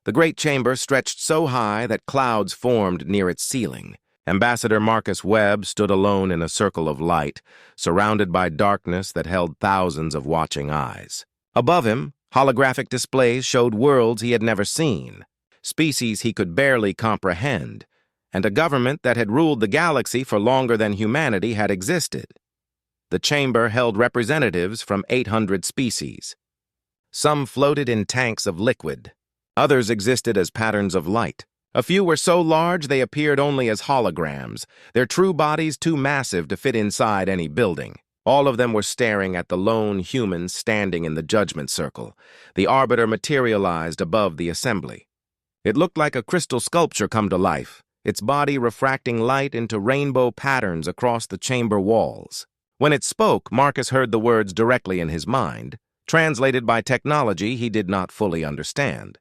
The great chamber stretched so high that clouds formed near its ceiling. Ambassador Marcus Webb stood alone in a circle of light, surrounded by darkness that held thousands of watching eyes. Above him, holographic displays showed worlds he had never seen, species he could barely comprehend, and a government that had ruled the galaxy for longer than humanity had existed. The chamber held representatives from 800 species. Some floated in tanks of liquid. Others existed as patterns of light. A few were so large they appeared only as holograms, their true bodies too massive to fit inside any building. All of them were staring at the lone human standing in the judgment circle. The arbiter materialized above the assembly. It looked like a crystal sculpture come to life, its body refracting light into rainbow patterns across the chamber walls. When it spoke, Marcus heard the words directly in his mind, translated by technology he did not fully understand.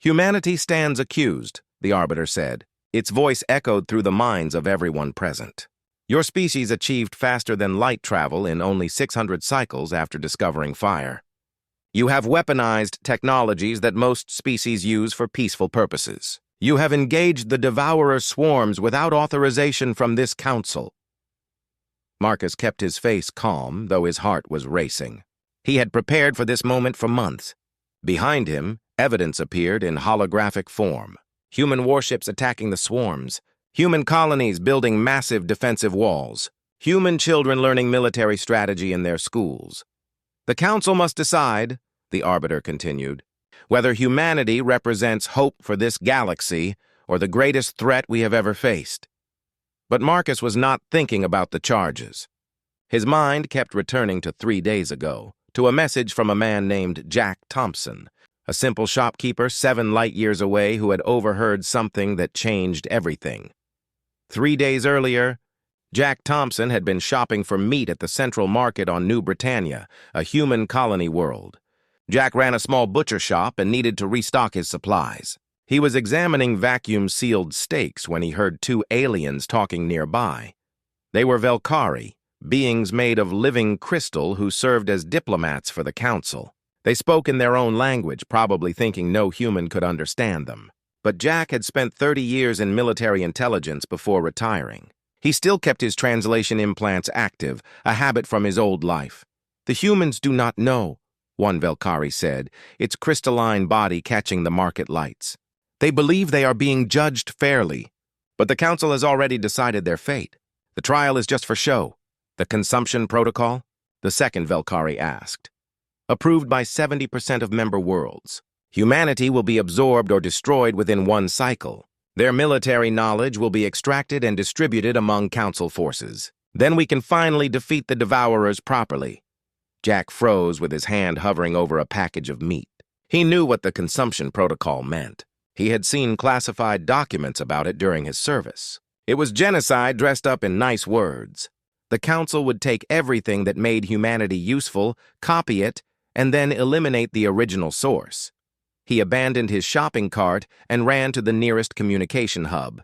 "Humanity stands accused," the arbiter said. Its voice echoed through the minds of everyone present. "Your species achieved faster than light travel in only 600 cycles after discovering fire. You have weaponized technologies that most species use for peaceful purposes. You have engaged the devourer swarms without authorization from this council." Marcus kept his face calm, though his heart was racing. He had prepared for this moment for months. Behind him, evidence appeared in holographic form. Human warships attacking the swarms. Human colonies building massive defensive walls. Human children learning military strategy in their schools. "The council must decide," the arbiter continued, "whether humanity represents hope for this galaxy or the greatest threat we have ever faced." But Marcus was not thinking about the charges. His mind kept returning to 3 days ago, to a message from a man named Jack Thompson, a simple shopkeeper 7 light-years away who had overheard something that changed everything. 3 days earlier, Jack Thompson had been shopping for meat at the Central Market on New Britannia, a human colony world. Jack ran a small butcher shop and needed to restock his supplies. He was examining vacuum-sealed steaks when he heard 2 aliens talking nearby. They were Velkari, beings made of living crystal who served as diplomats for the council. They spoke in their own language, probably thinking no human could understand them. But Jack had spent 30 years in military intelligence before retiring. He still kept his translation implants active, a habit from his old life. "The humans do not know," one Velkari said, its crystalline body catching the market lights. "They believe they are being judged fairly, but the council has already decided their fate. The trial is just for show." "The consumption protocol?" the second Velkari asked. "Approved by 70% of member worlds. Humanity will be absorbed or destroyed within 1 cycle. Their military knowledge will be extracted and distributed among council forces. Then we can finally defeat the devourers properly." Jack froze with his hand hovering over a package of meat. He knew what the consumption protocol meant. He had seen classified documents about it during his service. It was genocide dressed up in nice words. The council would take everything that made humanity useful, copy it, and then eliminate the original source. He abandoned his shopping cart and ran to the nearest communication hub.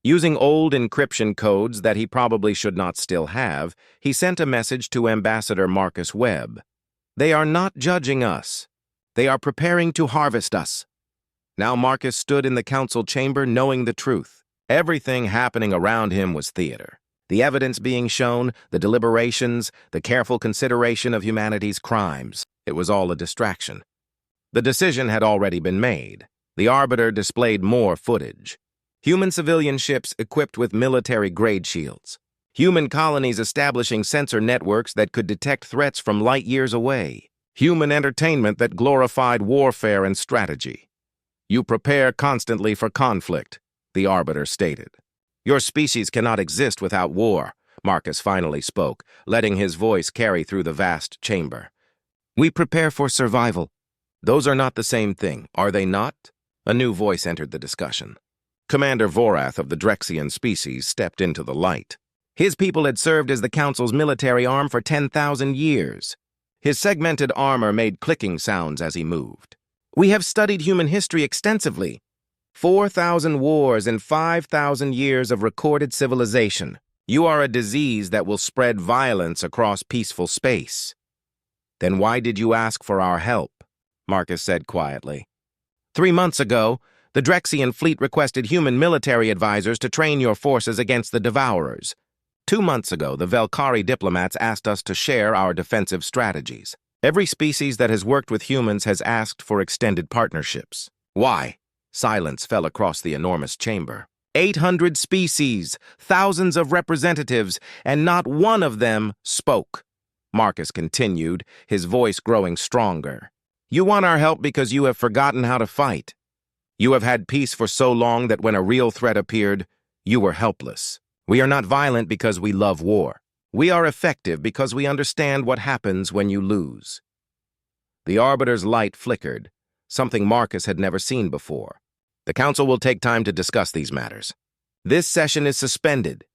Using old encryption codes that he probably should not still have, he sent a message to Ambassador Marcus Webb. "They are not judging us. They are preparing to harvest us." Now Marcus stood in the council chamber knowing the truth. Everything happening around him was theater. The evidence being shown, the deliberations, the careful consideration of humanity's crimes. It was all a distraction. The decision had already been made. The arbiter displayed more footage. Human civilian ships equipped with military-grade shields. Human colonies establishing sensor networks that could detect threats from light years away. Human entertainment that glorified warfare and strategy. "You prepare constantly for conflict," the arbiter stated. "Your species cannot exist without war," Marcus finally spoke, letting his voice carry through the vast chamber. "We prepare for survival." "Those are not the same thing, are they not?" A new voice entered the discussion. Commander Vorath of the Drexian species stepped into the light. His people had served as the Council's military arm for 10,000 years. His segmented armor made clicking sounds as he moved. "We have studied human history extensively. 4,000 wars and 5,000 years of recorded civilization. You are a disease that will spread violence across peaceful space." "Then why did you ask for our help?" Marcus said quietly. 3 months ago, the Drexian fleet requested human military advisors to train your forces against the Devourers. 2 months ago, the Velkari diplomats asked us to share our defensive strategies. Every species that has worked with humans has asked for extended partnerships. Why? Silence fell across the enormous chamber. 800 species, thousands of representatives, and not one of them spoke. Marcus continued, his voice growing stronger. You want our help because you have forgotten how to fight. You have had peace for so long that when a real threat appeared, you were helpless. We are not violent because we love war. We are effective because we understand what happens when you lose. The Arbiter's light flickered, something Marcus had never seen before. The Council will take time to discuss these matters. This session is suspended.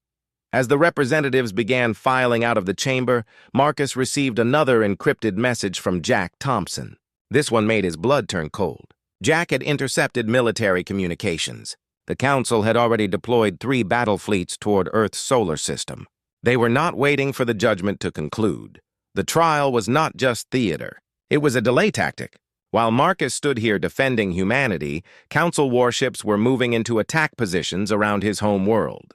As the representatives began filing out of the chamber, Marcus received another encrypted message from Jack Thompson. This one made his blood turn cold. Jack had intercepted military communications. The Council had already deployed 3 battle fleets toward Earth's solar system. They were not waiting for the judgment to conclude. The trial was not just theater. It was a delay tactic. While Marcus stood here defending humanity, Council warships were moving into attack positions around his home world.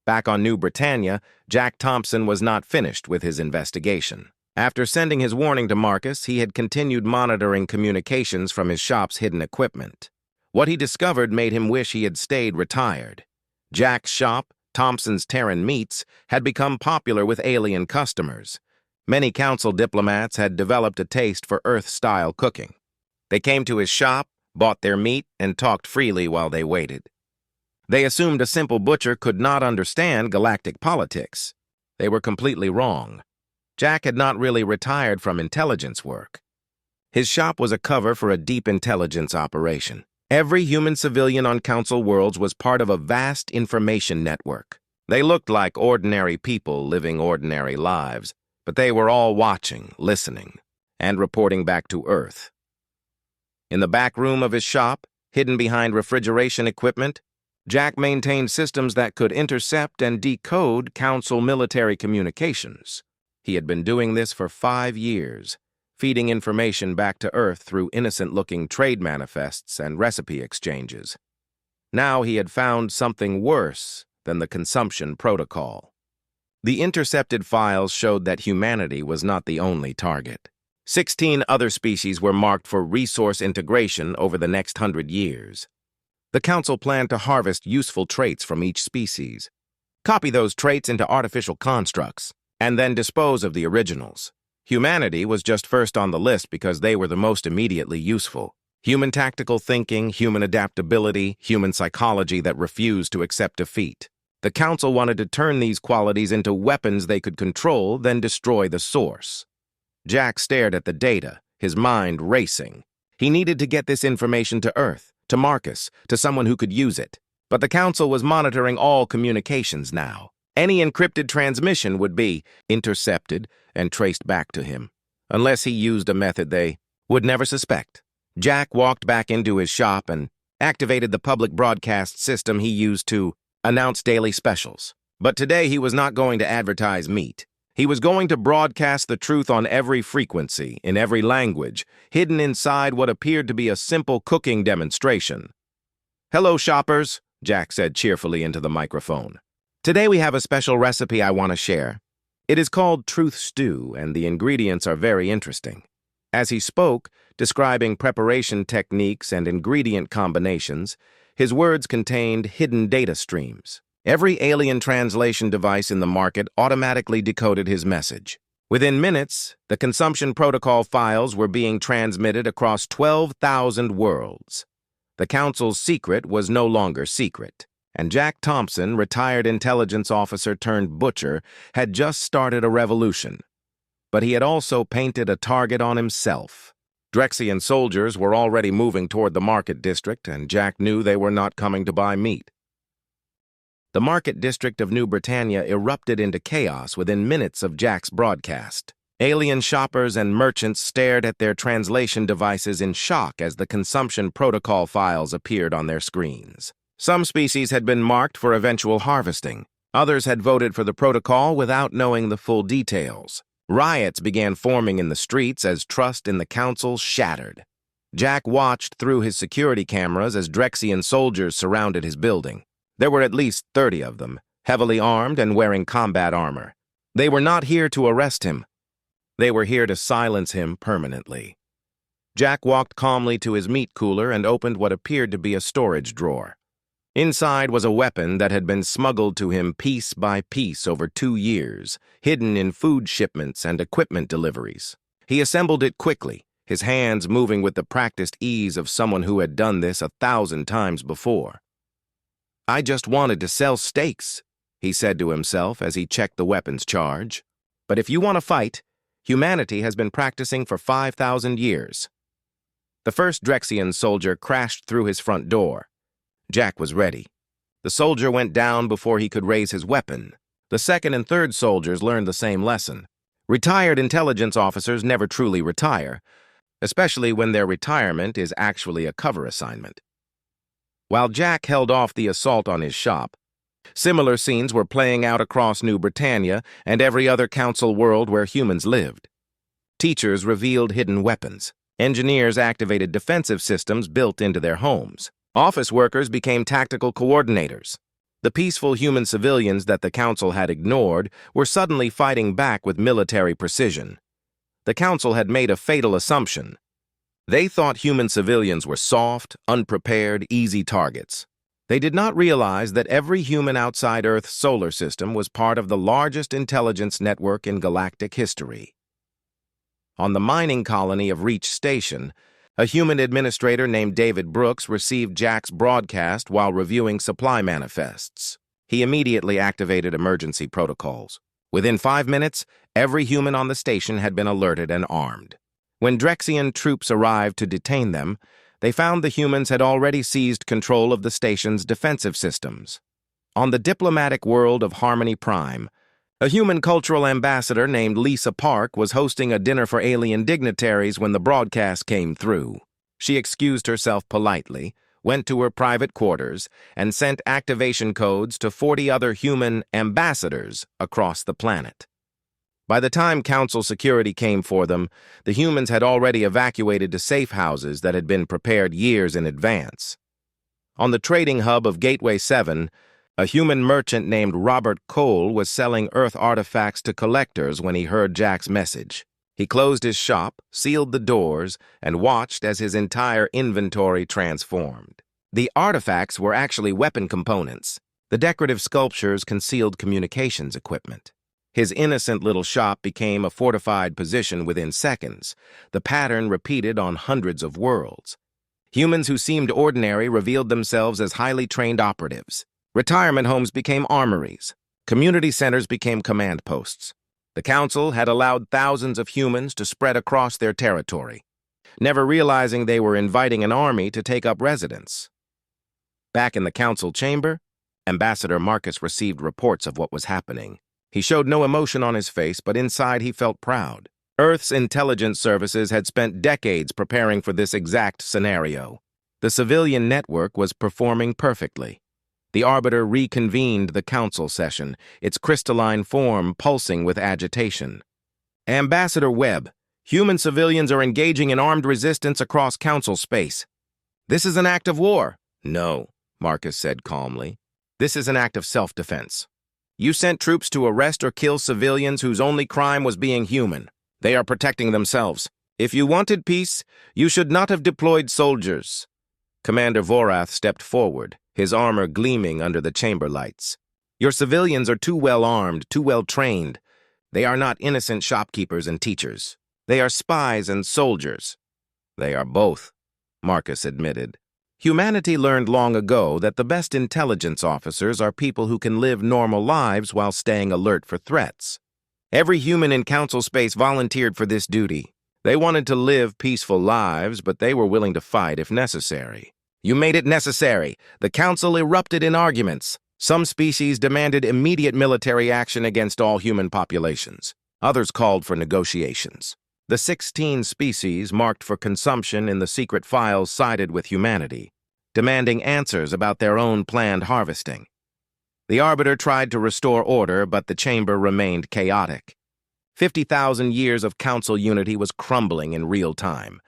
Back on New Britannia, Jack Thompson was not finished with his investigation. After sending his warning to Marcus, he had continued monitoring communications from his shop's hidden equipment. What he discovered made him wish he had stayed retired. Jack's shop, Thompson's Terran Meats, had become popular with alien customers. Many Council diplomats had developed a taste for Earth-style cooking. They came to his shop, bought their meat, and talked freely while they waited. They assumed a simple butcher could not understand galactic politics. They were completely wrong. Jack had not really retired from intelligence work. His shop was a cover for a deep intelligence operation. Every human civilian on Council worlds was part of a vast information network. They looked like ordinary people living ordinary lives, but they were all watching, listening, and reporting back to Earth. In the back room of his shop, hidden behind refrigeration equipment, Jack maintained systems that could intercept and decode Council military communications. He had been doing this for 5 years, feeding information back to Earth through innocent-looking trade manifests and recipe exchanges. Now he had found something worse than the consumption protocol. The intercepted files showed that humanity was not the only target. 16 other species were marked for resource integration over the next 100 years. The Council planned to harvest useful traits from each species, copy those traits into artificial constructs, and then dispose of the originals. Humanity was just first on the list because they were the most immediately useful. Human tactical thinking, human adaptability, human psychology that refused to accept defeat. The Council wanted to turn these qualities into weapons they could control, then destroy the source. Jack stared at the data, his mind racing. He needed to get this information to Earth, to Marcus, to someone who could use it. But the Council was monitoring all communications now. Any encrypted transmission would be intercepted and traced back to him, unless he used a method they would never suspect. Jack walked back into his shop and activated the public broadcast system he used to announce daily specials. But today he was not going to advertise meat. He was going to broadcast the truth on every frequency, in every language, hidden inside what appeared to be a simple cooking demonstration. "Hello, shoppers," Jack said cheerfully into the microphone. "Today we have a special recipe I want to share. It is called Truth Stew, and the ingredients are very interesting." As he spoke, describing preparation techniques and ingredient combinations, his words contained hidden data streams. Every alien translation device in the market automatically decoded his message. Within minutes, the consumption protocol files were being transmitted across 12,000 worlds. The Council's secret was no longer secret, and Jack Thompson, retired intelligence officer turned butcher, had just started a revolution. But he had also painted a target on himself. Drexian soldiers were already moving toward the market district, and Jack knew they were not coming to buy meat. The market district of New Britannia erupted into chaos within minutes of Jack's broadcast. Alien shoppers and merchants stared at their translation devices in shock as the consumption protocol files appeared on their screens. Some species had been marked for eventual harvesting. Others had voted for the protocol without knowing the full details. Riots began forming in the streets as trust in the Council shattered. Jack watched through his security cameras as Drexian soldiers surrounded his building. There were at least 30 of them, heavily armed and wearing combat armor. They were not here to arrest him. They were here to silence him permanently. Jack walked calmly to his meat cooler and opened what appeared to be a storage drawer. Inside was a weapon that had been smuggled to him piece by piece over 2 years, hidden in food shipments and equipment deliveries. He assembled it quickly, his hands moving with the practiced ease of someone who had done this 1,000 times before. "I just wanted to sell steaks," he said to himself as he checked the weapon's charge. "But if you want to fight, humanity has been practicing for 5,000 years. The first Drexian soldier crashed through his front door. Jack was ready. The soldier went down before he could raise his weapon. The second and third soldiers learned the same lesson. Retired intelligence officers never truly retire, especially when their retirement is actually a cover assignment. While Jack held off the assault on his shop, similar scenes were playing out across New Britannia and every other council world where humans lived. Teachers revealed hidden weapons. Engineers activated defensive systems built into their homes. Office workers became tactical coordinators. The peaceful human civilians that the council had ignored were suddenly fighting back with military precision. The council had made a fatal assumption. They thought human civilians were soft, unprepared, easy targets. They did not realize that every human outside Earth's solar system was part of the largest intelligence network in galactic history. On the mining colony of Reach Station, a human administrator named David Brooks received Jack's broadcast while reviewing supply manifests. He immediately activated emergency protocols. Within 5 minutes, every human on the station had been alerted and armed. When Drexian troops arrived to detain them, they found the humans had already seized control of the station's defensive systems. On the diplomatic world of Harmony Prime, a human cultural ambassador named Lisa Park was hosting a dinner for alien dignitaries when the broadcast came through. She excused herself politely, went to her private quarters, and sent activation codes to 40 other human ambassadors across the planet. By the time Council security came for them, the humans had already evacuated to safe houses that had been prepared years in advance. On the trading hub of Gateway 7, a human merchant named Robert Cole was selling Earth artifacts to collectors when he heard Jack's message. He closed his shop, sealed the doors, and watched as his entire inventory transformed. The artifacts were actually weapon components. The decorative sculptures concealed communications equipment. His innocent little shop became a fortified position within seconds, the pattern repeated on hundreds of worlds. Humans who seemed ordinary revealed themselves as highly trained operatives. Retirement homes became armories. Community centers became command posts. The council had allowed thousands of humans to spread across their territory, never realizing they were inviting an army to take up residence. Back in the council chamber, Ambassador Marcus received reports of what was happening. He showed no emotion on his face, but inside he felt proud. Earth's intelligence services had spent decades preparing for this exact scenario. The civilian network was performing perfectly. The Arbiter reconvened the council session, its crystalline form pulsing with agitation. "Ambassador Webb, human civilians are engaging in armed resistance across council space. This is an act of war." "No," Marcus said calmly. "This is an act of self-defense. You sent troops to arrest or kill civilians whose only crime was being human. They are protecting themselves. If you wanted peace, you should not have deployed soldiers." Commander Vorath stepped forward, his armor gleaming under the chamber lights. "Your civilians are too well armed, too well trained. They are not innocent shopkeepers and teachers. They are spies and soldiers." "They are both," Marcus admitted. Humanity learned long ago that the best intelligence officers are people who can live normal lives while staying alert for threats. Every human in council space volunteered for this duty. They wanted to live peaceful lives, but they were willing to fight if necessary. "You made it necessary." The council erupted in arguments. Some species demanded immediate military action against all human populations. Others called for negotiations. The 16 species marked for consumption in the secret files sided with humanity, demanding answers about their own planned harvesting. The Arbiter tried to restore order, but the chamber remained chaotic. 50,000 years of council unity was crumbling in real time.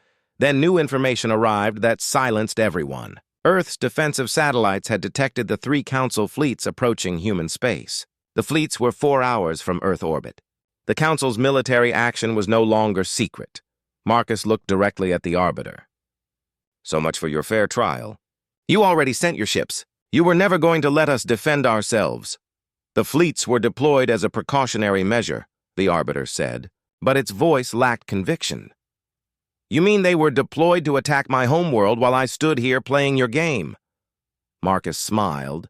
Then new information arrived that silenced everyone. Earth's defensive satellites had detected the 3 Council fleets approaching human space. The fleets were 4 hours from Earth orbit. The Council's military action was no longer secret. Marcus looked directly at the Arbiter. So much for your fair trial. You already sent your ships. You were never going to let us defend ourselves. The fleets were deployed as a precautionary measure, the Arbiter said, but its voice lacked conviction. You mean they were deployed to attack my homeworld while I stood here playing your game? Marcus smiled,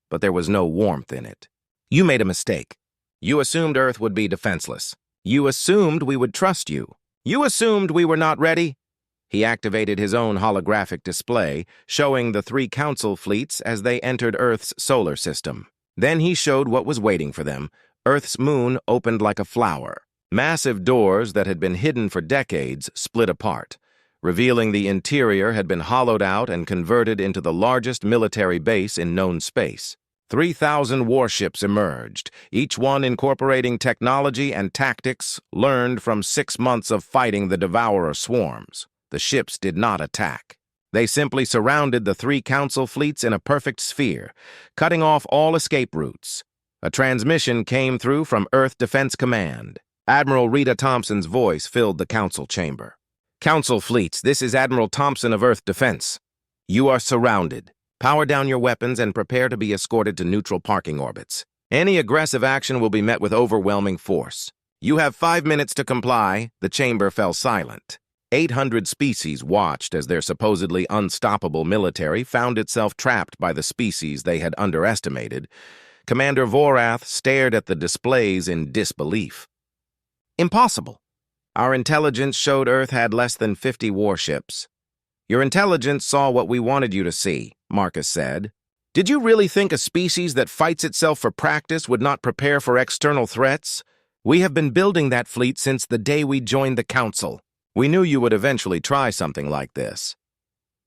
but there was no warmth in it. You made a mistake. You assumed Earth would be defenseless. You assumed we would trust you. You assumed we were not ready. He activated his own holographic display, showing the 3 Council fleets as they entered Earth's solar system. Then he showed what was waiting for them. Earth's moon opened like a flower. Massive doors that had been hidden for decades split apart, revealing the interior had been hollowed out and converted into the largest military base in known space. 3,000 warships emerged, each one incorporating technology and tactics learned from 6 months of fighting the Devourer swarms. The ships did not attack. They simply surrounded the 3 Council fleets in a perfect sphere, cutting off all escape routes. A transmission came through from Earth Defense Command. Admiral Rita Thompson's voice filled the Council chamber. Council fleets, this is Admiral Thompson of Earth Defense. You are surrounded. Power down your weapons and prepare to be escorted to neutral parking orbits. Any aggressive action will be met with overwhelming force. You have 5 minutes to comply. The chamber fell silent. 800 species watched as their supposedly unstoppable military found itself trapped by the species they had underestimated. Commander Vorath stared at the displays in disbelief. Impossible. Our intelligence showed Earth had less than 50 warships. Your intelligence saw what we wanted you to see, Marcus said. Did you really think a species that fights itself for practice would not prepare for external threats? We have been building that fleet since the day we joined the Council. We knew you would eventually try something like this.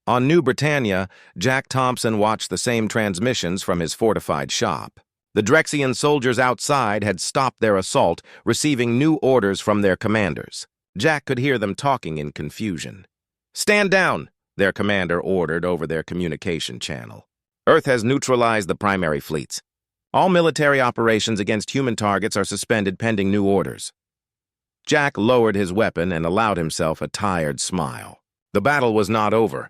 On New Britannia, Jack Thompson watched the same transmissions from his fortified shop. The Drexian soldiers outside had stopped their assault, receiving new orders from their commanders. Jack could hear them talking in confusion. Stand down, their commander ordered over their communication channel. Earth has neutralized the primary fleets. All military operations against human targets are suspended pending new orders. Jack lowered his weapon and allowed himself a tired smile. The battle was not over,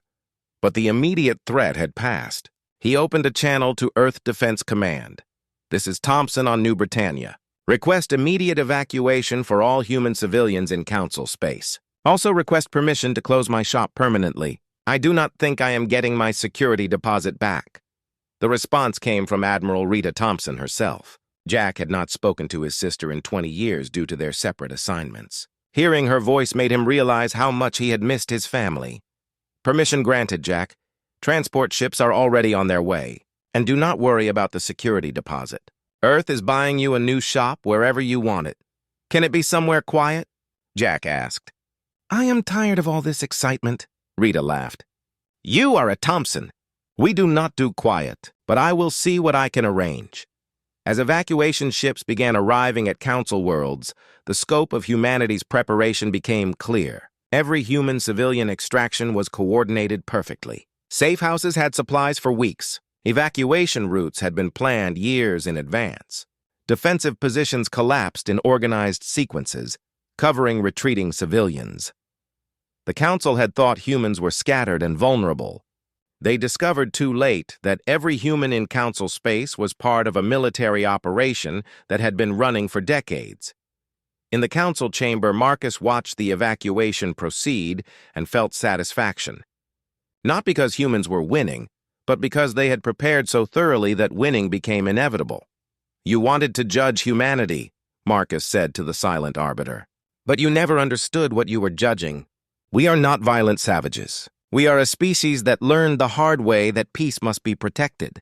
but the immediate threat had passed. He opened a channel to Earth Defense Command. This is Thompson on New Britannia. Request immediate evacuation for all human civilians in Council space. Also request permission to close my shop permanently. I do not think I am getting my security deposit back. The response came from Admiral Rita Thompson herself. Jack had not spoken to his sister in 20 years due to their separate assignments. Hearing her voice made him realize how much he had missed his family. Permission granted, Jack. Transport ships are already on their way. And do not worry about the security deposit. Earth is buying you a new shop wherever you want it. Can it be somewhere quiet? Jack asked. I am tired of all this excitement, Rita laughed. You are a Thompson. We do not do quiet, but I will see what I can arrange. As evacuation ships began arriving at Council worlds, the scope of humanity's preparation became clear. Every human civilian extraction was coordinated perfectly. Safe houses had supplies for weeks. Evacuation routes had been planned years in advance. Defensive positions collapsed in organized sequences, covering retreating civilians. The Council had thought humans were scattered and vulnerable. They discovered too late that every human in Council space was part of a military operation that had been running for decades. In the Council chamber, Marcus watched the evacuation proceed and felt satisfaction. Not because humans were winning, but because they had prepared so thoroughly that winning became inevitable. You wanted to judge humanity, Marcus said to the silent Arbiter. But you never understood what you were judging. We are not violent savages. We are a species that learned the hard way that peace must be protected.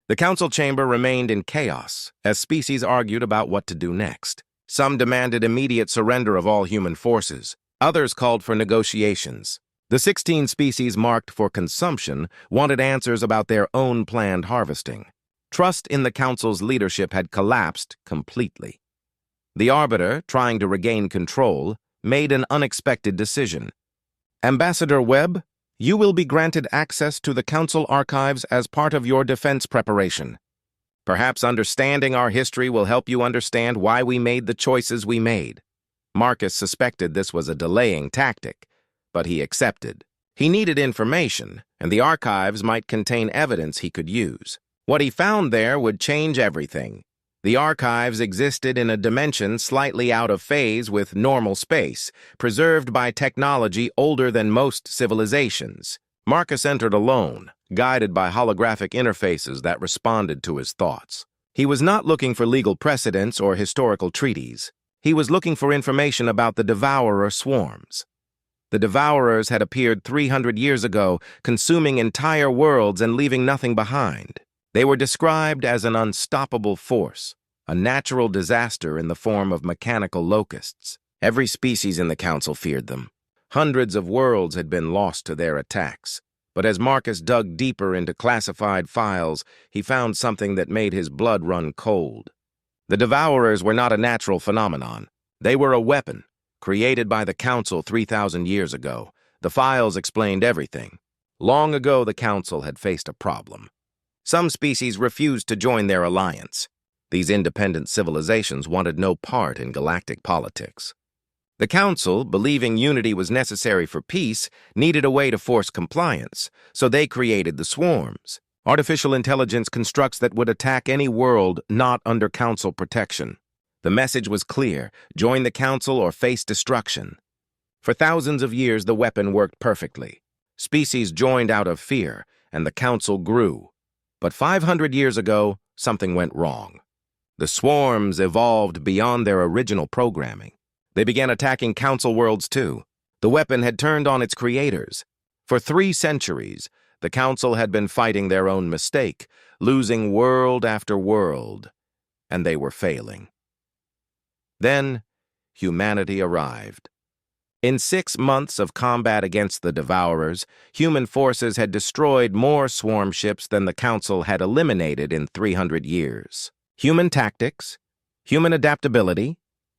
The Council chamber remained in chaos as species argued about what to do next. Some demanded immediate surrender of all human forces. Others called for negotiations. The 16 species marked for consumption wanted answers about their own planned harvesting. Trust in the Council's leadership had collapsed completely. The Arbiter, trying to regain control, made an unexpected decision. Ambassador Webb, you will be granted access to the Council archives as part of your defense preparation. Perhaps understanding our history will help you understand why we made the choices we made. Marcus suspected this was a delaying tactic, but he accepted. He needed information, and the archives might contain evidence he could use. What he found there would change everything. The archives existed in a dimension slightly out of phase with normal space, preserved by technology older than most civilizations. Marcus entered alone, guided by holographic interfaces that responded to his thoughts. He was not looking for legal precedents or historical treaties. He was looking for information about the Devourer swarms. The Devourers had appeared 300 years ago, consuming entire worlds and leaving nothing behind. They were described as an unstoppable force, a natural disaster in the form of mechanical locusts. Every species in the Council feared them. Hundreds of worlds had been lost to their attacks. But as Marcus dug deeper into classified files, he found something that made his blood run cold. The Devourers were not a natural phenomenon. They were a weapon, created by the Council 3,000 years ago. The files explained everything. Long ago, the Council had faced a problem. Some species refused to join their alliance. These independent civilizations wanted no part in galactic politics. The Council, believing unity was necessary for peace, needed a way to force compliance, so they created the swarms. Artificial intelligence constructs that would attack any world not under Council protection. The message was clear: join the Council or face destruction. For thousands of years, the weapon worked perfectly. Species joined out of fear, and the Council grew. But 500 years ago, something went wrong. The swarms evolved beyond their original programming. They began attacking Council worlds too. The weapon had turned on its creators. For 3 centuries, the Council had been fighting their own mistake, losing world after world, and they were failing. Then, humanity arrived. In 6 months of combat against the Devourers, human forces had destroyed more swarm ships than the Council had eliminated in 300 years. Human tactics, human adaptability,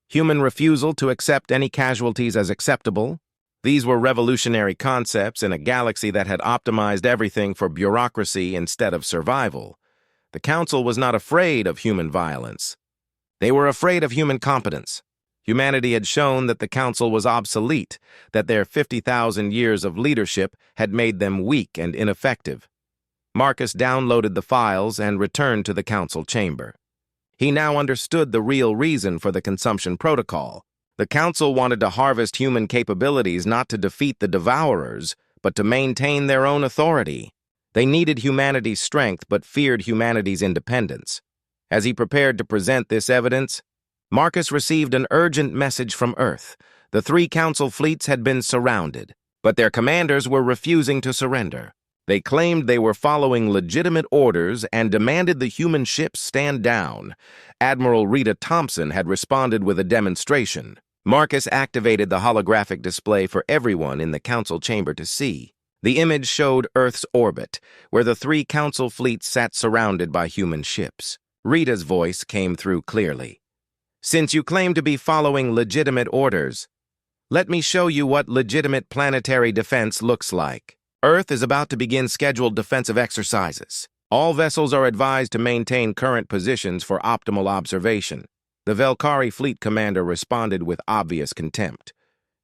human refusal to accept any casualties as acceptable. These were revolutionary concepts in a galaxy that had optimized everything for bureaucracy instead of survival. The Council was not afraid of human violence. They were afraid of human competence. Humanity had shown that the Council was obsolete, that their 50,000 years of leadership had made them weak and ineffective. Marcus downloaded the files and returned to the Council chamber. He now understood the real reason for the consumption protocol. The Council wanted to harvest human capabilities not to defeat the Devourers, but to maintain their own authority. They needed humanity's strength but feared humanity's independence. As he prepared to present this evidence, Marcus received an urgent message from Earth. The 3 Council fleets had been surrounded, but their commanders were refusing to surrender. They claimed they were following legitimate orders and demanded the human ships stand down. Admiral Rita Thompson had responded with a demonstration. Marcus activated the holographic display for everyone in the Council chamber to see. The image showed Earth's orbit, where the 3 Council fleets sat surrounded by human ships. Rita's voice came through clearly. Since you claim to be following legitimate orders, let me show you what legitimate planetary defense looks like. Earth is about to begin scheduled defensive exercises. All vessels are advised to maintain current positions for optimal observation. The Velkari fleet commander responded with obvious contempt.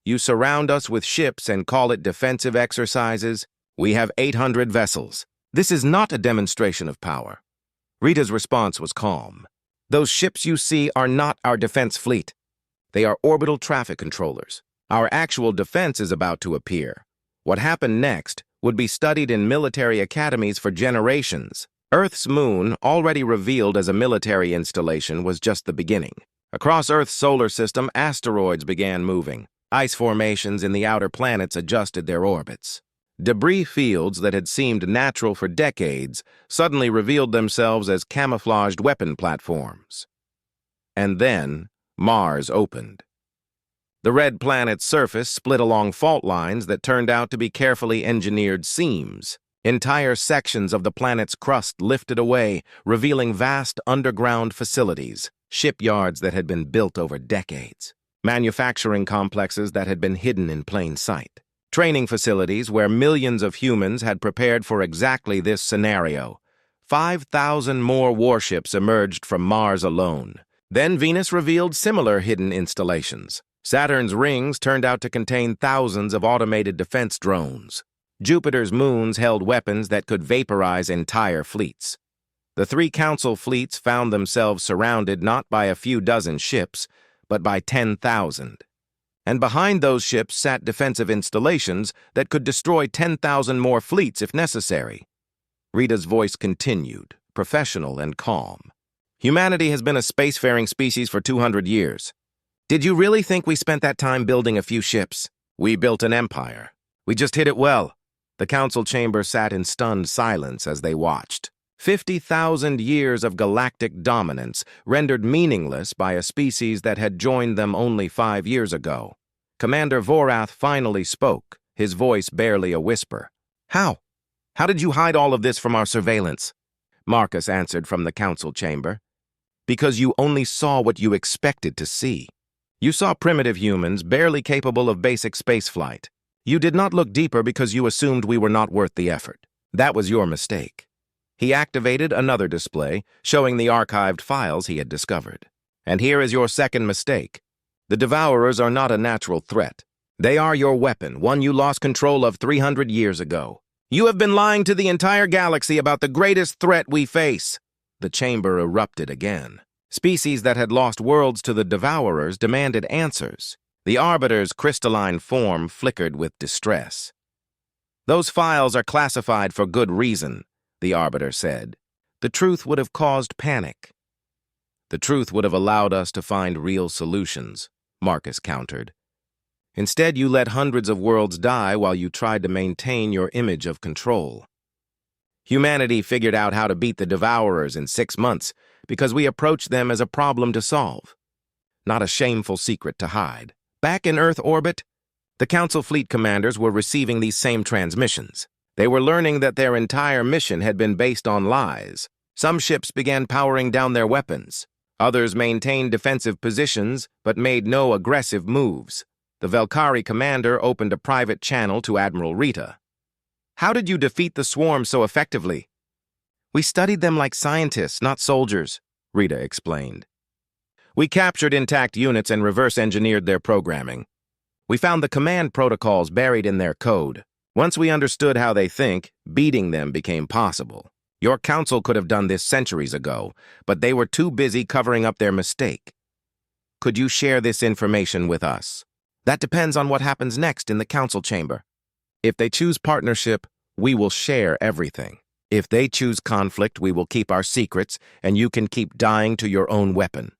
You surround us with ships and call it defensive exercises? We have 800 vessels. This is not a demonstration of power. Rita's response was calm. Those ships you see are not our defense fleet. They are orbital traffic controllers. Our actual defense is about to appear. What happened next would be studied in military academies for generations. Earth's moon, already revealed as a military installation, was just the beginning. Across Earth's solar system, asteroids began moving. Ice formations in the outer planets adjusted their orbits. Debris fields that had seemed natural for decades suddenly revealed themselves as camouflaged weapon platforms. And then, Mars opened. The red planet's surface split along fault lines that turned out to be carefully engineered seams. Entire sections of the planet's crust lifted away, revealing vast underground facilities, shipyards that had been built over decades, manufacturing complexes that had been hidden in plain sight. training facilities where millions of humans had prepared for exactly this scenario. 5,000 more warships emerged from Mars alone. Then Venus revealed similar hidden installations. Saturn's rings turned out to contain thousands of automated defense drones. Jupiter's moons held weapons that could vaporize entire fleets. The three Council fleets found themselves surrounded not by a few dozen ships, but by 10,000. And behind those ships sat defensive installations that could destroy 10,000 more fleets if necessary. Rita's voice continued, professional and calm. Humanity has been a spacefaring species for 200 years. Did you really think we spent that time building a few ships? We built an empire. We just hid it well. The council chamber sat in stunned silence as they watched. 50,000 years of galactic dominance rendered meaningless by a species that had joined them only 5 years ago. Commander Vorath finally spoke, his voice barely a whisper. How? How did you hide all of this from our surveillance? Marcus answered from the council chamber. Because you only saw what you expected to see. You saw primitive humans barely capable of basic spaceflight. You did not look deeper because you assumed we were not worth the effort. That was your mistake. He activated another display, showing the archived files he had discovered. And here is your second mistake. The Devourers are not a natural threat. They are your weapon, one you lost control of 300 years ago. You have been lying to the entire galaxy about the greatest threat we face. The chamber erupted again. Species that had lost worlds to the Devourers demanded answers. The Arbiter's crystalline form flickered with distress. Those files are classified for good reason, the Arbiter said. The truth would have caused panic. The truth would have allowed us to find real solutions, Marcus countered. Instead, you let hundreds of worlds die while you tried to maintain your image of control. Humanity figured out how to beat the Devourers in 6 months because we approached them as a problem to solve, not a shameful secret to hide. Back in Earth orbit, the Council fleet commanders were receiving these same transmissions. They were learning that their entire mission had been based on lies. Some ships began powering down their weapons. Others maintained defensive positions but made no aggressive moves. The Velkari commander opened a private channel to Admiral Rita. How did you defeat the swarm so effectively? We studied them like scientists, not soldiers, Rita explained. We captured intact units and reverse-engineered their programming. We found the command protocols buried in their code. Once we understood how they think, beating them became possible. Your council could have done this centuries ago, but they were too busy covering up their mistake. Could you share this information with us? That depends on what happens next in the council chamber. If they choose partnership, we will share everything. If they choose conflict, we will keep our secrets, and you can keep dying to your own weapon.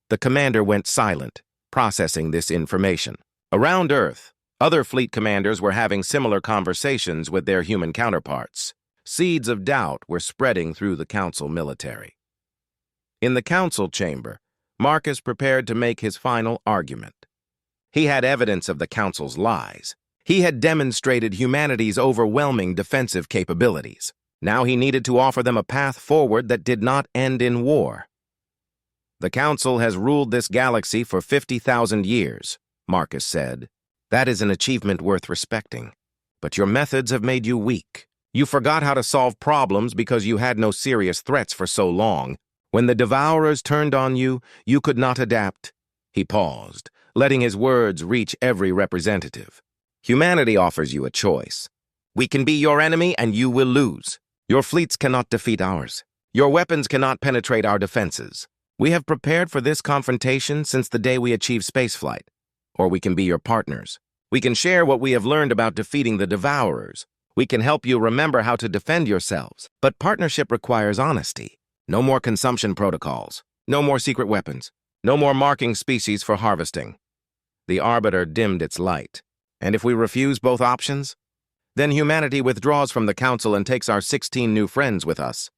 The commander went silent, processing this information. Around Earth, other fleet commanders were having similar conversations with their human counterparts. Seeds of doubt were spreading through the council military. In the council chamber, Marcus prepared to make his final argument. He had evidence of the council's lies. He had demonstrated humanity's overwhelming defensive capabilities. Now he needed to offer them a path forward that did not end in war. The council has ruled this galaxy for 50,000 years, Marcus said. That is an achievement worth respecting. But your methods have made you weak. You forgot how to solve problems because you had no serious threats for so long. When the Devourers turned on you, you could not adapt. He paused, letting his words reach every representative. Humanity offers you a choice. We can be your enemy and you will lose. Your fleets cannot defeat ours. Your weapons cannot penetrate our defenses. We have prepared for this confrontation since the day we achieved spaceflight. Or we can be your partners. We can share what we have learned about defeating the Devourers. We can help you remember how to defend yourselves. But partnership requires honesty. No more consumption protocols. No more secret weapons. No more marking species for harvesting. The Arbiter dimmed its light. And if we refuse both options? Then humanity withdraws from the Council and takes our 16 new friends with us.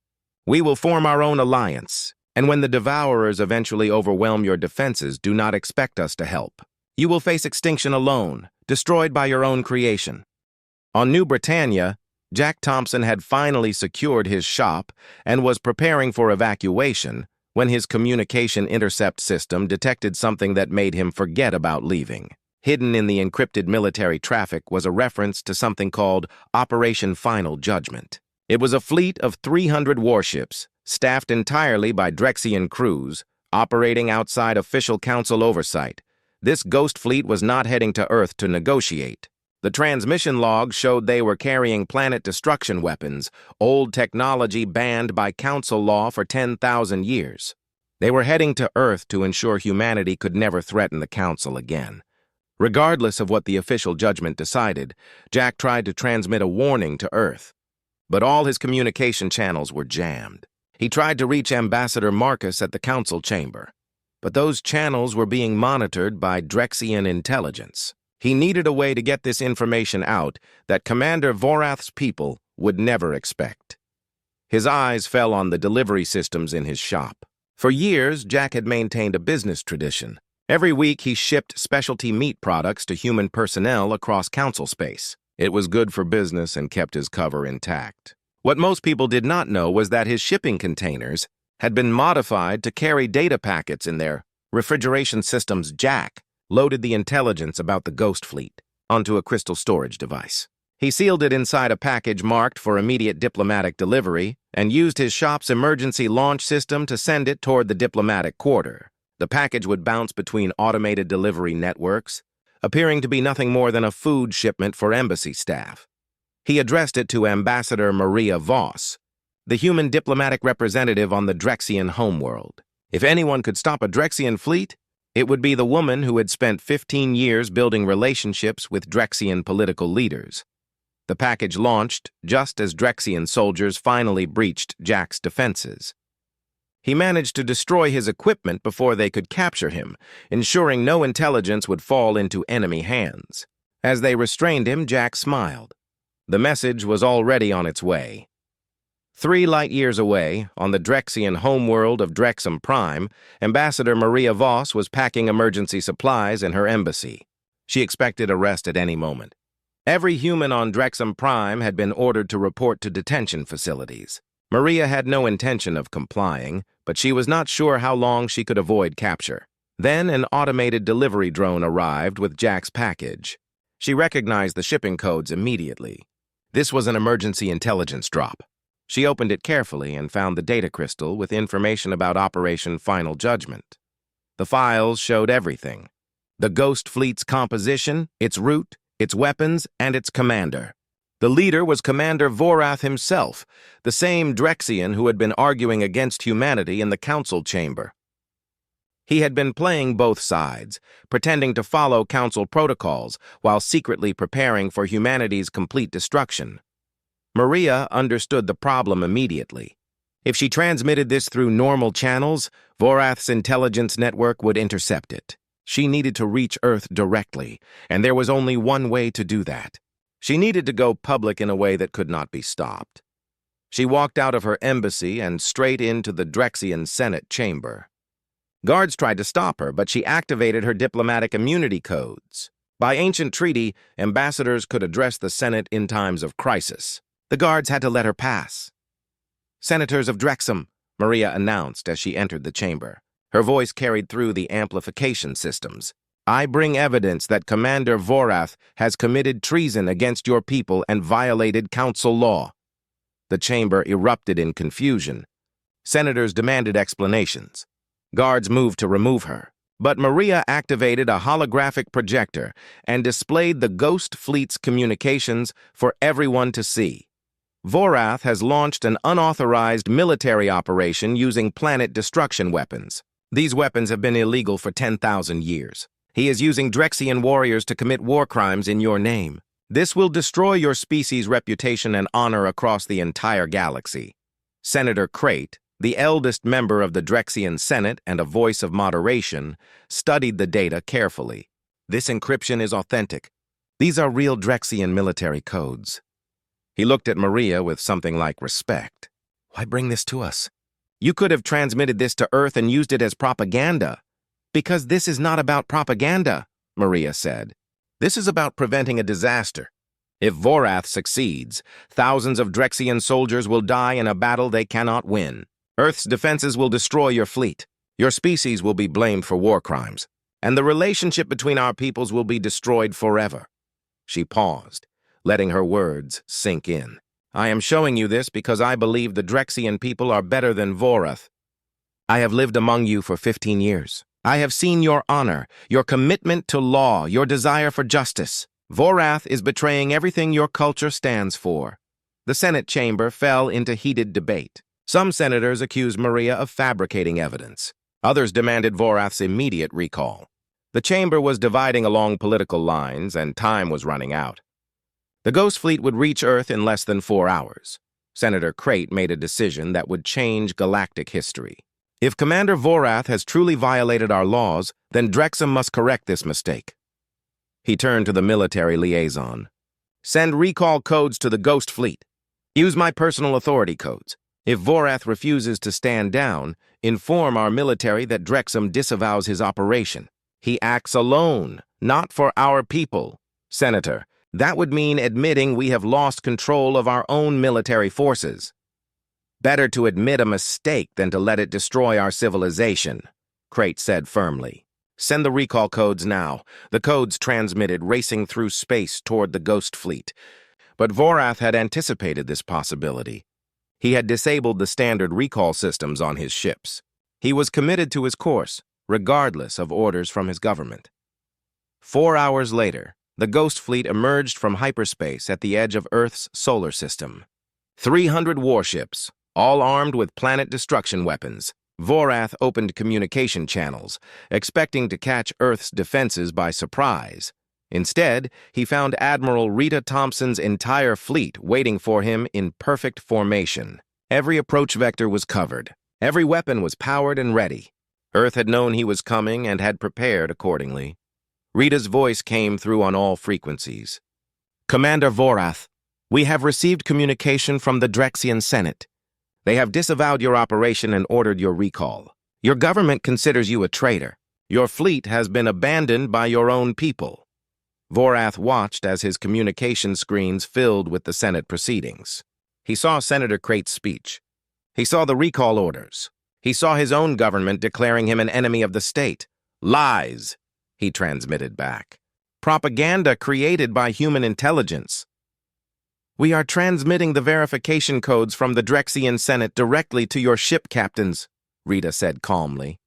We will form our own alliance. And when the Devourers eventually overwhelm your defenses, do not expect us to help. You will face extinction alone, destroyed by your own creation. On New Britannia, Jack Thompson had finally secured his shop and was preparing for evacuation when his communication intercept system detected something that made him forget about leaving. Hidden in the encrypted military traffic was a reference to something called Operation Final Judgment. It was a fleet of 300 warships, staffed entirely by Drexian crews, operating outside official council oversight. This ghost fleet was not heading to Earth to negotiate. The transmission logs showed they were carrying planet destruction weapons, old technology banned by council law for 10,000 years. They were heading to Earth to ensure humanity could never threaten the council again. Regardless of what the official judgment decided, Jack tried to transmit a warning to Earth. But all his communication channels were jammed. He tried to reach Ambassador Marcus at the council chamber, but those channels were being monitored by Drexian intelligence. He needed a way to get this information out that Commander Vorath's people would never expect. His eyes fell on the delivery systems in his shop. For years, Jack had maintained a business tradition. Every week, he shipped specialty meat products to human personnel across council space. It was good for business and kept his cover intact. What most people did not know was that his shipping containers had been modified to carry data packets in their refrigeration systems. Jack loaded the intelligence about the ghost fleet onto a crystal storage device. He sealed it inside a package marked for immediate diplomatic delivery and used his shop's emergency launch system to send it toward the diplomatic quarter. The package would bounce between automated delivery networks, appearing to be nothing more than a food shipment for embassy staff. He addressed it to Ambassador Maria Voss, the human diplomatic representative on the Drexian homeworld. If anyone could stop a Drexian fleet, it would be the woman who had spent 15 years building relationships with Drexian political leaders. The package launched just as Drexian soldiers finally breached Jack's defenses. He managed to destroy his equipment before they could capture him, ensuring no intelligence would fall into enemy hands. As they restrained him, Jack smiled. The message was already on its way. 3 light-years away, on the Drexian homeworld of Drexum Prime, Ambassador Maria Voss was packing emergency supplies in her embassy. She expected arrest at any moment. Every human on Drexum Prime had been ordered to report to detention facilities. Maria had no intention of complying, but she was not sure how long she could avoid capture. Then an automated delivery drone arrived with Jack's package. She recognized the shipping codes immediately. This was an emergency intelligence drop. She opened it carefully and found the data crystal with information about Operation Final Judgment. The files showed everything: the Ghost Fleet's composition, its route, its weapons, and its commander. The leader was Commander Vorath himself, the same Drexian who had been arguing against humanity in the council chamber. He had been playing both sides, pretending to follow council protocols while secretly preparing for humanity's complete destruction. Maria understood the problem immediately. If she transmitted this through normal channels, Vorath's intelligence network would intercept it. She needed to reach Earth directly, and there was only one way to do that. She needed to go public in a way that could not be stopped. She walked out of her embassy and straight into the Drexian Senate chamber. Guards tried to stop her, but she activated her diplomatic immunity codes. By ancient treaty, ambassadors could address the Senate in times of crisis. The guards had to let her pass. "Senators of Drexum," Maria announced as she entered the chamber. Her voice carried through the amplification systems. "I bring evidence that Commander Vorath has committed treason against your people and violated council law." The chamber erupted in confusion. Senators demanded explanations. Guards moved to remove her. But Maria activated a holographic projector and displayed the Ghost Fleet's communications for everyone to see. Vorath has launched an unauthorized military operation using planet destruction weapons. These weapons have been illegal for 10,000 years. He is using Drexian warriors to commit war crimes in your name. This will destroy your species' reputation and honor across the entire galaxy. Senator Crate, the eldest member of the Drexian Senate and a voice of moderation, studied the data carefully. "This encryption is authentic. These are real Drexian military codes." He looked at Maria with something like respect. "Why bring this to us? You could have transmitted this to Earth and used it as propaganda." "Because this is not about propaganda," Maria said. "This is about preventing a disaster. If Vorath succeeds, thousands of Drexian soldiers will die in a battle they cannot win. Earth's defenses will destroy your fleet. Your species will be blamed for war crimes. and the relationship between our peoples will be destroyed forever." She paused, letting her words sink in. "I am showing you this because I believe the Drexian people are better than Vorath. I have lived among you for 15 years. I have seen your honor, your commitment to law, your desire for justice. Vorath is betraying everything your culture stands for." The Senate chamber fell into heated debate. Some senators accused Maria of fabricating evidence. Others demanded Vorath's immediate recall. The chamber was dividing along political lines, and time was running out. The Ghost Fleet would reach Earth in less than 4 hours. Senator Crate made a decision that would change galactic history. If Commander Vorath has truly violated our laws, then Drexum must correct this mistake. He turned to the military liaison. "Send recall codes to the Ghost Fleet. Use my personal authority codes. If Vorath refuses to stand down, inform our military that Drexum disavows his operation. He acts alone, not for our people. Senator, that would mean admitting we have lost control of our own military forces. Better to admit a mistake than to let it destroy our civilization," Crate said firmly. "Send the recall codes now." The codes transmitted, racing through space toward the Ghost Fleet. But Vorath had anticipated this possibility. He had disabled the standard recall systems on his ships. He was committed to his course, regardless of orders from his government. 4 hours later, the Ghost Fleet emerged from hyperspace at the edge of Earth's solar system. 300 warships, all armed with planet destruction weapons. Vorath opened communication channels, expecting to catch Earth's defenses by surprise. Instead, he found Admiral Rita Thompson's entire fleet waiting for him in perfect formation. Every approach vector was covered. Every weapon was powered and ready. Earth had known he was coming and had prepared accordingly. Rita's voice came through on all frequencies. "Commander Vorath, we have received communication from the Drexian Senate. They have disavowed your operation and ordered your recall. Your government considers you a traitor. Your fleet has been abandoned by your own people." Vorath watched as his communication screens filled with the Senate proceedings. He saw Senator Crate's speech. He saw the recall orders. He saw his own government declaring him an enemy of the state. "Lies," he transmitted back. "Propaganda created by human intelligence." "We are transmitting the verification codes from the Drexian Senate directly to your ship captains," Rita said calmly.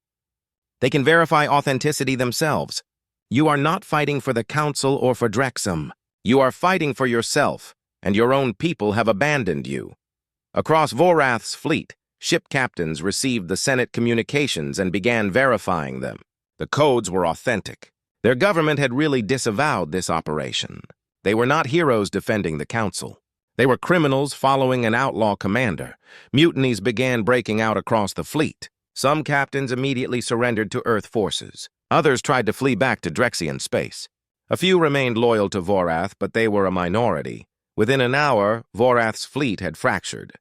"They can verify authenticity themselves. You are not fighting for the Council or for Drexum. You are fighting for yourself, and your own people have abandoned you." Across Vorath's fleet, ship captains received the Senate communications and began verifying them. The codes were authentic. Their government had really disavowed this operation. They were not heroes defending the Council. They were criminals following an outlaw commander. Mutinies began breaking out across the fleet. Some captains immediately surrendered to Earth forces. Others tried to flee back to Drexian space. A few remained loyal to Vorath, but they were a minority. Within an hour, Vorath's fleet had fractured.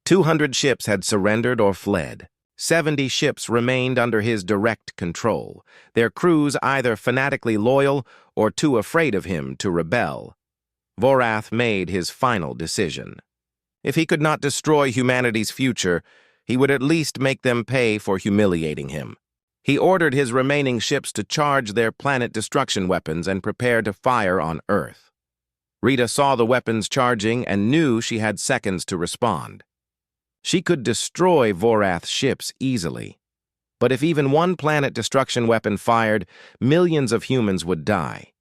200 ships had surrendered or fled. 70 ships remained under his direct control, their crews either fanatically loyal or too afraid of him to rebel. Vorath made his final decision. If he could not destroy humanity's future, he would at least make them pay for humiliating him. He ordered his remaining ships to charge their planet destruction weapons and prepare to fire on Earth. Rita saw the weapons charging and knew she had seconds to respond. She could destroy Vorath's ships easily. But if even one planet destruction weapon fired, millions of humans would die.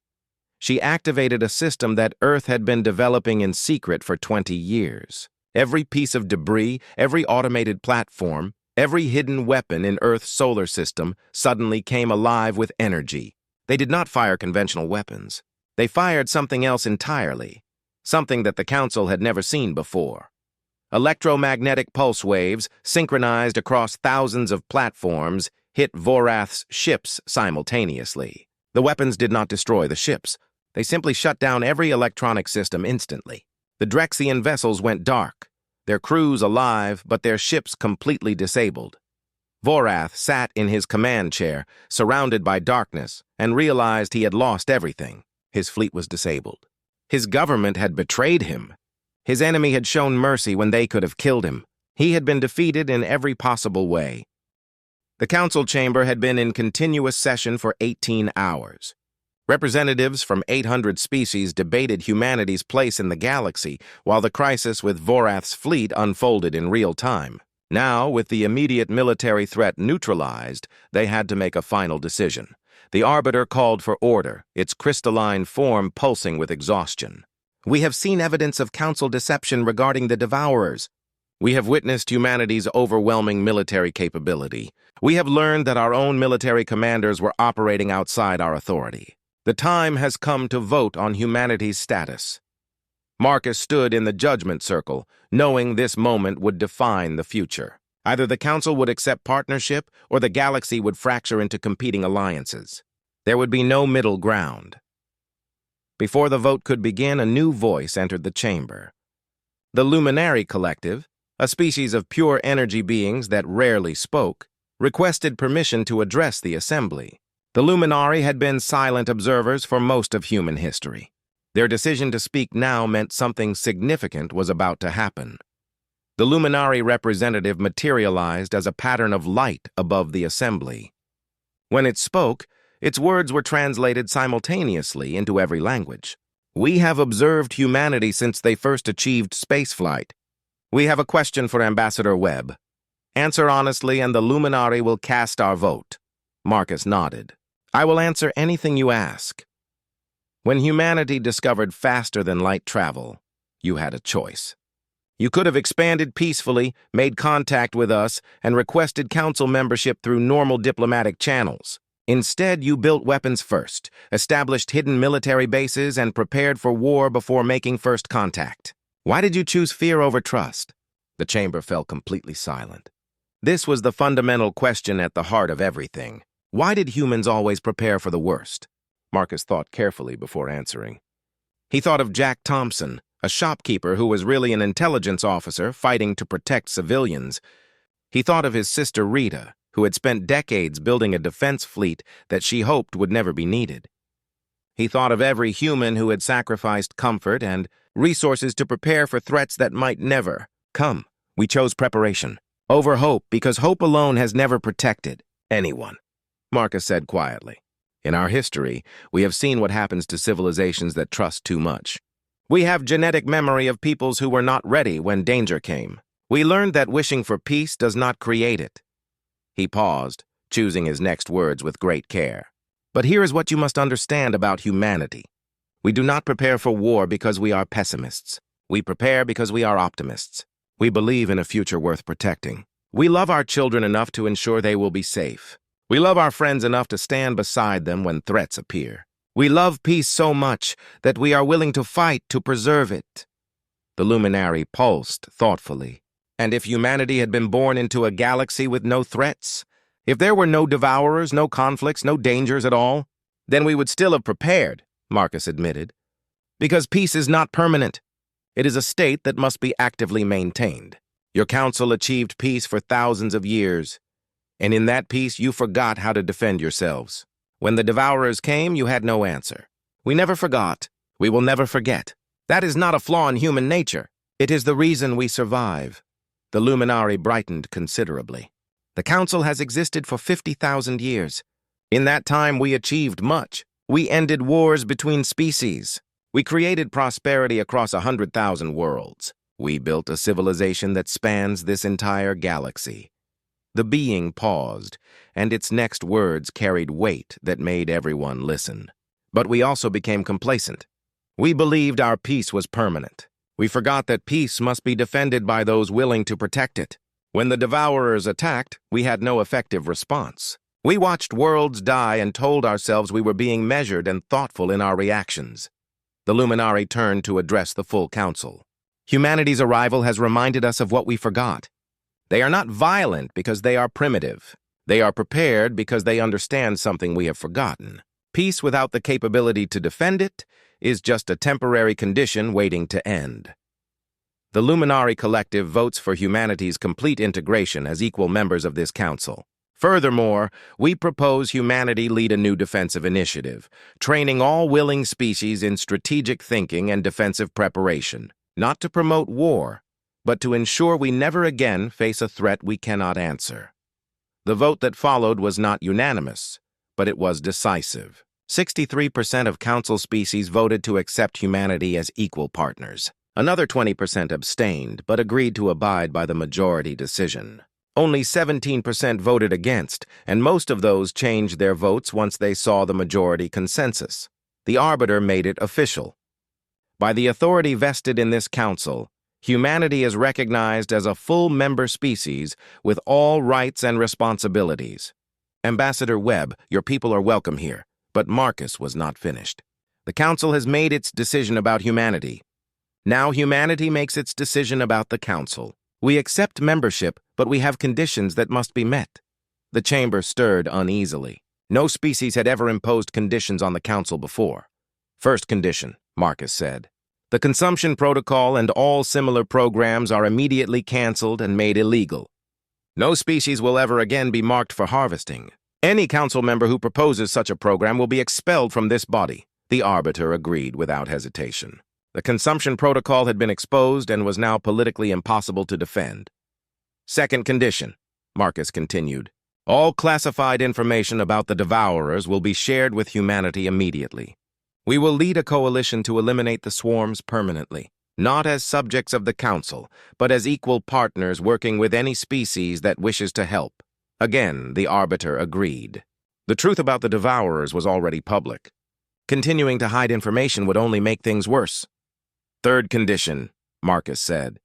She activated a system that Earth had been developing in secret for 20 years. Every piece of debris, every automated platform, every hidden weapon in Earth's solar system suddenly came alive with energy. They did not fire conventional weapons. They fired something else entirely, something that the Council had never seen before. Electromagnetic pulse waves, synchronized across thousands of platforms, hit Vorath's ships simultaneously. The weapons did not destroy the ships. They simply shut down every electronic system instantly. The Drexian vessels went dark, their crews alive, but their ships completely disabled. Vorath sat in his command chair, surrounded by darkness, and realized he had lost everything. His fleet was disabled. His government had betrayed him. His enemy had shown mercy when they could have killed him. He had been defeated in every possible way. The council chamber had been in continuous session for 18 hours. Representatives from 800 species debated humanity's place in the galaxy, while the crisis with Vorath's fleet unfolded in real time. Now, with the immediate military threat neutralized, they had to make a final decision. The Arbiter called for order, its crystalline form pulsing with exhaustion. We have seen evidence of council deception regarding the Devourers. We have witnessed humanity's overwhelming military capability. We have learned that our own military commanders were operating outside our authority. The time has come to vote on humanity's status. Marcus stood in the judgment circle, knowing this moment would define the future. Either the council would accept partnership, or the galaxy would fracture into competing alliances. There would be no middle ground. Before the vote could begin, a new voice entered the chamber. The Luminary Collective, a species of pure energy beings that rarely spoke, requested permission to address the assembly. The Luminari had been silent observers for most of human history. Their decision to speak now meant something significant was about to happen. The Luminari representative materialized as a pattern of light above the assembly. When it spoke, its words were translated simultaneously into every language. We have observed humanity since they first achieved spaceflight. We have a question for Ambassador Webb. Answer honestly and the Luminari will cast our vote. Marcus nodded. I will answer anything you ask. When humanity discovered faster-than-light travel, you had a choice. You could have expanded peacefully, made contact with us, and requested council membership through normal diplomatic channels. Instead, you built weapons first, established hidden military bases, and prepared for war before making first contact. Why did you choose fear over trust? The chamber fell completely silent. This was the fundamental question at the heart of everything. Why did humans always prepare for the worst? Marcus thought carefully before answering. He thought of Jack Thompson, a shopkeeper who was really an intelligence officer fighting to protect civilians. He thought of his sister Rita, who had spent decades building a defense fleet that she hoped would never be needed. He thought of every human who had sacrificed comfort and resources to prepare for threats that might never come. We chose preparation over hope because hope alone has never protected anyone, Marcus said quietly. In our history, we have seen what happens to civilizations that trust too much. We have genetic memory of peoples who were not ready when danger came. We learned that wishing for peace does not create it. He paused, choosing his next words with great care. But here is what you must understand about humanity. We do not prepare for war because we are pessimists. We prepare because we are optimists. We believe in a future worth protecting. We love our children enough to ensure they will be safe. We love our friends enough to stand beside them when threats appear. We love peace so much that we are willing to fight to preserve it. The luminary pulsed thoughtfully. And if humanity had been born into a galaxy with no threats, if there were no devourers, no conflicts, no dangers at all, then we would still have prepared, Marcus admitted. Because peace is not permanent. It is a state that must be actively maintained. Your council achieved peace for thousands of years, and in that peace you forgot how to defend yourselves. When the devourers came, you had no answer. We never forgot. We will never forget. That is not a flaw in human nature. It is the reason we survive. The luminary brightened considerably. The council has existed for 50,000 years. In that time, we achieved much. We ended wars between species. We created prosperity across 100,000 worlds. We built a civilization that spans this entire galaxy. The being paused, and its next words carried weight that made everyone listen. But we also became complacent. We believed our peace was permanent. We forgot that peace must be defended by those willing to protect it. When the devourers attacked, we had no effective response. We watched worlds die and told ourselves we were being measured and thoughtful in our reactions. The luminary turned to address the full council. Humanity's arrival has reminded us of what we forgot. They are not violent because they are primitive. They are prepared because they understand something we have forgotten. Peace without the capability to defend it is just a temporary condition waiting to end. The Luminary Collective votes for humanity's complete integration as equal members of this council. Furthermore, we propose humanity lead a new defensive initiative, training all willing species in strategic thinking and defensive preparation, not to promote war, but to ensure we never again face a threat we cannot answer. The vote that followed was not unanimous, but it was decisive. 63% of council species voted to accept humanity as equal partners. Another 20% abstained, but agreed to abide by the majority decision. Only 17% voted against, and most of those changed their votes once they saw the majority consensus. The arbiter made it official. By the authority vested in this council, humanity is recognized as a full member species with all rights and responsibilities. Ambassador Webb, your people are welcome here, but Marcus was not finished. The council has made its decision about humanity. Now humanity makes its decision about the council. We accept membership, but we have conditions that must be met. The chamber stirred uneasily. No species had ever imposed conditions on the council before. First condition, Marcus said. The consumption protocol and all similar programs are immediately canceled and made illegal. No species will ever again be marked for harvesting. Any council member who proposes such a program will be expelled from this body. The arbiter agreed without hesitation. The consumption protocol had been exposed and was now politically impossible to defend. Second condition, Marcus continued. All classified information about the devourers will be shared with humanity immediately. We will lead a coalition to eliminate the swarms permanently, not as subjects of the council, but as equal partners working with any species that wishes to help. Again, the arbiter agreed. The truth about the devourers was already public. Continuing to hide information would only make things worse. Third condition, Marcus said.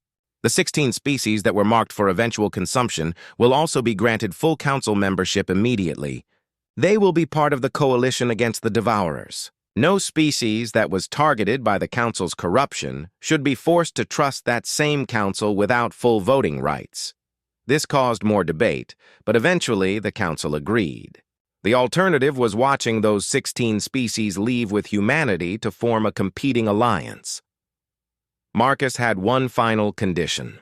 The 16 species that were marked for eventual consumption will also be granted full council membership immediately. They will be part of the coalition against the devourers. No species that was targeted by the council's corruption should be forced to trust that same council without full voting rights. This caused more debate, but eventually the council agreed. The alternative was watching those 16 species leave with humanity to form a competing alliance. Marcus had one final condition.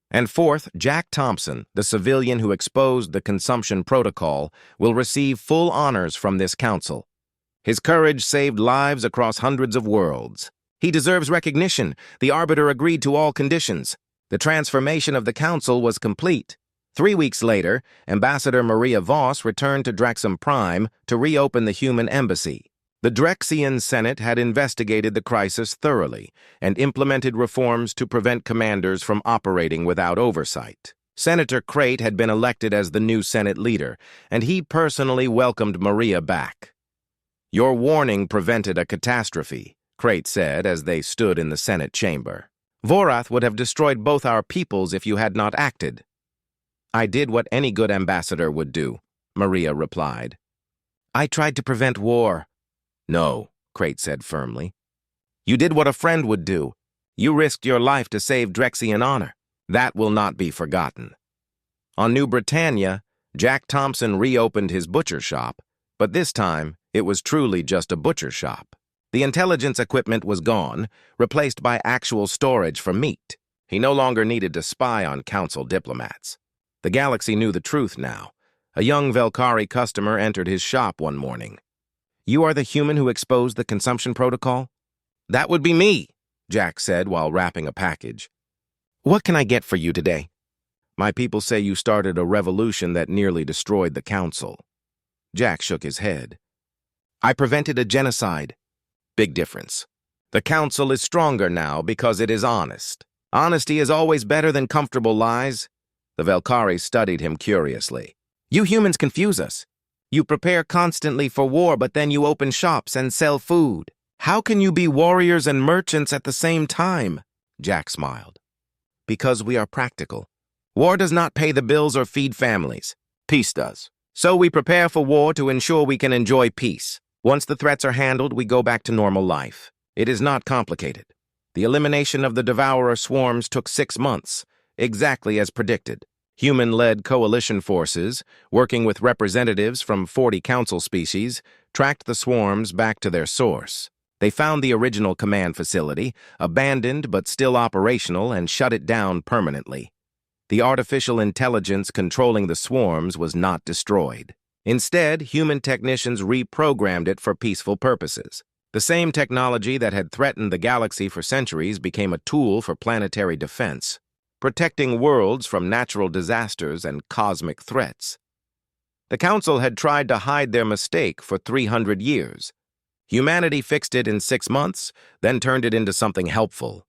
And fourth, Jack Thompson, the civilian who exposed the consumption protocol, will receive full honors from this council. His courage saved lives across hundreds of worlds. He deserves recognition. The arbiter agreed to all conditions. The transformation of the council was complete. 3 weeks later, Ambassador Maria Voss returned to Drexum Prime to reopen the human embassy. The Drexian Senate had investigated the crisis thoroughly and implemented reforms to prevent commanders from operating without oversight. Senator Crate had been elected as the new Senate leader, and he personally welcomed Maria back. Your warning prevented a catastrophe, Crate said as they stood in the Senate chamber. Vorath would have destroyed both our peoples if you had not acted. I did what any good ambassador would do, Maria replied. I tried to prevent war. No, Crate said firmly. You did what a friend would do. You risked your life to save Drexian honor. That will not be forgotten. On New Britannia, Jack Thompson reopened his butcher shop, but this time it was truly just a butcher shop. The intelligence equipment was gone, replaced by actual storage for meat. He no longer needed to spy on council diplomats. The galaxy knew the truth now. A young Velkari customer entered his shop one morning. You are the human who exposed the consumption protocol? That would be me, Jack said while wrapping a package. What can I get for you today? My people say you started a revolution that nearly destroyed the council. Jack shook his head. I prevented a genocide. Big difference. The council is stronger now because it is honest. Honesty is always better than comfortable lies. The Velkari studied him curiously. You humans confuse us. You prepare constantly for war, but then you open shops and sell food. How can you be warriors and merchants at the same time? Jack smiled. Because we are practical. War does not pay the bills or feed families. Peace does. So we prepare for war to ensure we can enjoy peace. Once the threats are handled, we go back to normal life. It is not complicated. The elimination of the devourer swarms took 6 months, exactly as predicted. Human-led coalition forces, working with representatives from 40 council species, tracked the swarms back to their source. They found the original command facility, abandoned but still operational, and shut it down permanently. The artificial intelligence controlling the swarms was not destroyed. Instead, human technicians reprogrammed it for peaceful purposes. The same technology that had threatened the galaxy for centuries became a tool for planetary defense, protecting worlds from natural disasters and cosmic threats. The Council had tried to hide their mistake for 300 years. Humanity fixed it in 6 months, then turned it into something helpful.